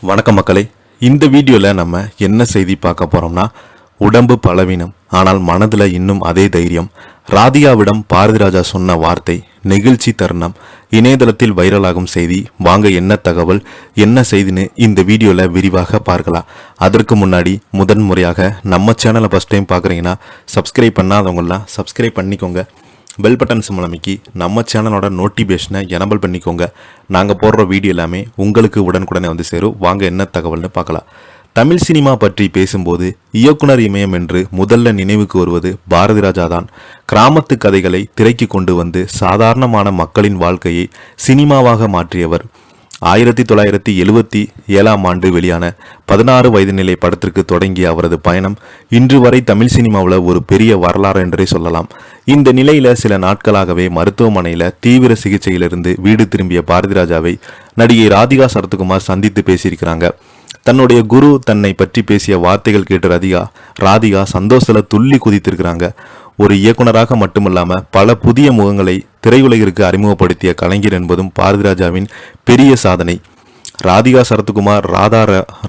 வணக்கம் மக்களே, இந்த வீடியோவில் நம்ம என்ன செய்தி பார்க்க போகிறோம்னா, உடம்பு பலவீனம் ஆனால் மனதில் இன்னும் அதே தைரியம். ராதிகாவிடம் பாரதிராஜா சொன்ன வார்த்தை நெகிழ்ச்சி தருணம். இணையதளத்தில் வைரலாகும் செய்தி. வாங்க என்ன தகவல், என்ன செய்தின்னு இந்த வீடியோவில் விரிவாக பார்க்கலாம். அதற்கு முன்னாடி முதன்முறையாக நம்ம சேனலை ஃபஸ்ட் டைம் பார்க்குறீங்கன்னா சப்ஸ்கிரைப் பண்ணாதவங்களாம் சப்ஸ்கிரைப் பண்ணிக்கோங்க. பெல் பட்டன் சிம்பல் அமைக்கி நம்ம சேனலோட நோட்டிஃபிகேஷனை எனபிள் பண்ணிக்கோங்க. நாங்கள் போடுற வீடியோ எல்லாமே உங்களுக்கு உடனுக்குடனே வந்து சேரும். வாங்க என்ன தகவல்னு பார்க்கலாம். தமிழ் சினிமா பற்றி பேசும்போது இயக்குனர் இமயம் என்று முதல்ல நினைவுக்கு வருவது பாரதிராஜா தான். கிராமத்து கதைகளை திரைக்கு கொண்டு வந்து சாதாரணமான மக்களின் வாழ்க்கையை சினிமாவாக மாற்றியவர். 1977 வெளியான 16 வயது நிலை படத்திற்கு தொடங்கிய அவரது பயணம் இன்று வரை தமிழ் சினிமாவில் ஒரு பெரிய வரலாறு என்றே சொல்லலாம். இந்த நிலையில சில நாட்களாகவே மருத்துவமனையில தீவிர சிகிச்சையிலிருந்து வீடு திரும்பிய பாரதிராஜாவை நடிகை ராதிகா சரத்குமார் சந்தித்து பேசியிருக்கிறாங்க. தன்னுடைய குரு தன்னை பற்றி பேசிய வார்த்தைகள் கேட்ட ராதிகா சந்தோஷத்துல துள்ளி குதித்திருக்கிறாங்க. ஒரு இயக்குனராக மட்டுமல்லாம பல புதிய முகங்களை திரையுலகிற்கு அறிமுகப்படுத்திய கலைஞர் என்பதும் பாரதிராஜாவின் பெரிய சாதனை. ராதிகா சரத்குமார்,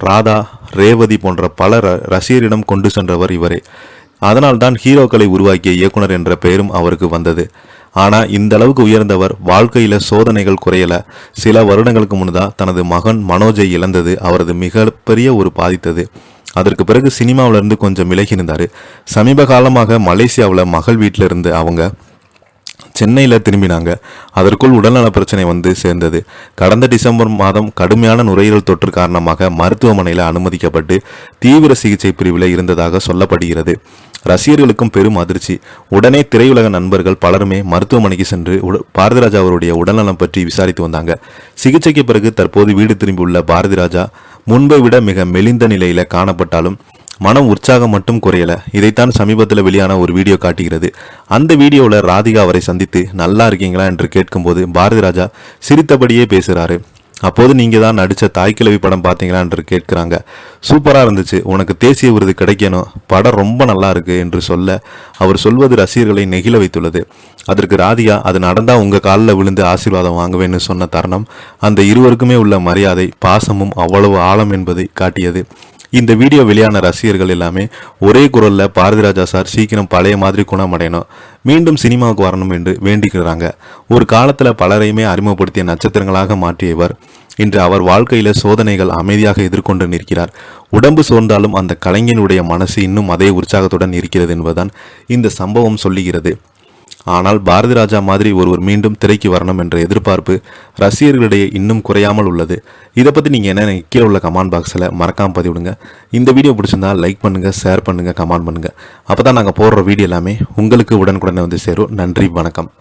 ராதா, ரேவதி போன்ற பல ரசிகரிடம் கொண்டு சென்றவர் இவரே. அதனால்தான் ஹீரோக்களை உருவாக்கிய இயக்குனர் என்ற பெயரும் அவருக்கு வந்தது. ஆனா இந்த அளவுக்கு உயர்ந்தவர் வாழ்க்கையில சோதனைகள் குறையல. சில வருடங்களுக்கு முன்னதான் தனது மகன் மனோஜை இழந்தது அவரது மிகப்பெரிய ஒரு பாதித்தது. அதற்கு பிறகு சினிமாவிலிருந்து கொஞ்சம் விலகி இருந்தார். சமீப காலமாக மலேசியாவில் மகள் வீட்டில் இருந்து அவங்க சென்னையில் திரும்பினாங்க. அதற்குள் உடல்நல பிரச்சனை வந்து சேர்ந்தது. கடந்த டிசம்பர் மாதம் கடுமையான நுரையீரல் தொற்று காரணமாக மருத்துவமனையில் அனுமதிக்கப்பட்டு தீவிர சிகிச்சை பிரிவில் இருந்ததாக சொல்லப்படுகிறது. ரசிகர்களுக்கும் பெரும் அதிர்ச்சி. உடனே திரையுலக நண்பர்கள் பலருமே மருத்துவமனைக்கு சென்று பாரதிராஜா அவருடைய உடல்நலம் பற்றி விசாரித்து வந்தாங்க. சிகிச்சைக்கு பிறகு தற்போது வீடு திரும்பியுள்ள பாரதிராஜா முன்பை விட மிக மெலிந்த நிலையில காணப்பட்டாலும் மனம் உற்சாகம் மட்டும் குறையல. இதைத்தான் சமீபத்தில் வெளியான ஒரு வீடியோ காட்டுகிறது. அந்த வீடியோவில் ராதிகா அவரை சந்தித்து நல்லா இருக்கீங்களா என்று கேட்கும்போது பாரதிராஜா சிரித்தபடியே பேசுகிறாரு. அப்போது நீங்கள் தான் நடித்த தாய்க்கிழவி படம் பார்த்தீங்களா என்று கேட்குறாங்க. சூப்பராக இருந்துச்சு, உனக்கு தேசிய விருது கிடைக்கணும், படம் ரொம்ப நல்லா இருக்கு என்று சொல்ல அவர் சொல்வது ரசிகர்களை நெகிழ வைத்துள்ளது. அதற்கு ராதிகா, அது நடந்தால் உங்கள் காலில் விழுந்து ஆசீர்வாதம் வாங்குவேன்னு சொன்ன தருணம் அந்த இருவருக்குமே உள்ள மரியாதை பாசமும் அவ்வளவு ஆழம் என்பதை காட்டியது. இந்த வீடியோ வெளியான ரசிகர்கள் எல்லாமே ஒரே குரல்ல பாரதிராஜா சார் சீக்கிரம் பழைய மாதிரி குணமடையணும், மீண்டும் சினிமாவுக்கு வரணும் என்று வேண்டிக்கிறாங்க. ஒரு காலத்துல பலரையுமே அறிமுகப்படுத்திய நட்சத்திரங்களாக மாற்றியவர் இன்று அவர் வாழ்க்கையில சோதனைகள் அமைதியாக எதிர்கொண்டு நிற்கிறார். உடம்பு சோர்ந்தாலும் அந்த கலைஞனுடைய மனசு இன்னும் அதே உற்சாகத்துடன் இருக்கிறது என்பதுதான் இந்த சம்பவம் சொல்லுகிறது. ஆனால் பாரதிராஜா மாதிரி ஒருவர் மீண்டும் திரைக்கு வரணும் என்ற எதிர்பார்ப்பு ரசிகர்களிடையே இன்னும் குறையாமல் உள்ளது. இதை பற்றி நீங்கள் என்ன கீழே உள்ள கமெண்ட் பாக்ஸில் மறக்காமல் பதிவிடுங்க. இந்த வீடியோ பிடிச்சிருந்தா லைக் பண்ணுங்கள், ஷேர் பண்ணுங்கள், கமெண்ட் பண்ணுங்கள். அப்போ தான் நாங்கள் போடுற வீடியோ எல்லாமே உங்களுக்கு உடனுக்குடனே வந்து சேரும். நன்றி, வணக்கம்.